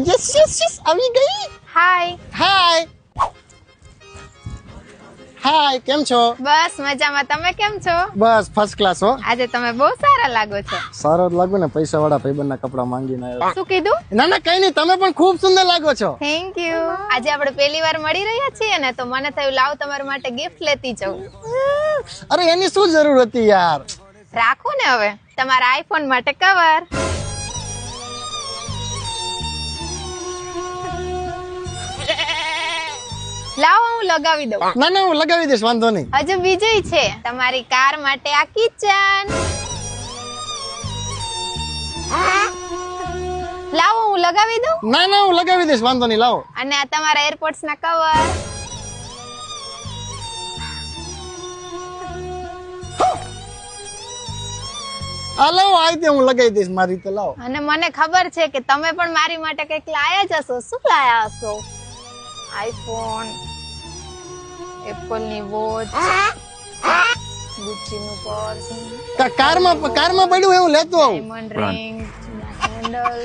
Yes yes yes આવી ગઈ. હાય. હાય હાય, કેમ છો? બસ મજામાં. તમે કેમ છો? બસ ફર્સ્ટ ક્લાસ હો. આજે તમે બહુ સારા લાગો છો. સારો જ લાગુ ને, પૈસા વાળા ભાઈબંધના કપડા માંગીને આવ્યો. શું કીધું? ના ના કઈ નહીં, તમે પણ ખૂબ સુંદર લાગો છો. Thank you. આજે આપણે પહેલી વાર મળી રહ્યા છીએ ને, તો મને થયું લાવ તમારા માટે ગિફ્ટ લેતી જાઉં. અરે એની શું જરૂર હતી યાર. રાખો ને હવે તમારા આઈફોન માટે કવર. લાવો હું લગાવી દઉં. ના ના હું લગાવી દઈશ, વાંધો નહીં. હજુ બીજું છે, તમારી કાર માટે આ કિચન. લાવો હું લગાવી દઉં. ના ના હું લગાવી દઈશ, વાંધો નહીં, લાવો. અને આ તમારા એરપોર્ટ્સ ના કવર. આ લાવો, આ રીતે હું લગાવી દઈશ મારી રીતે, લાવો. અને મને ખબર છે કે તમે પણ મારી માટે કંઈક લાયા જ હશો. શું લાયા હશો? આઈફોન, એપલ ની વોચ, ગુચ્ચી નું પર્સ, કારમાં પડ્યું એવું લેતો આવું. Diamond ring, handle,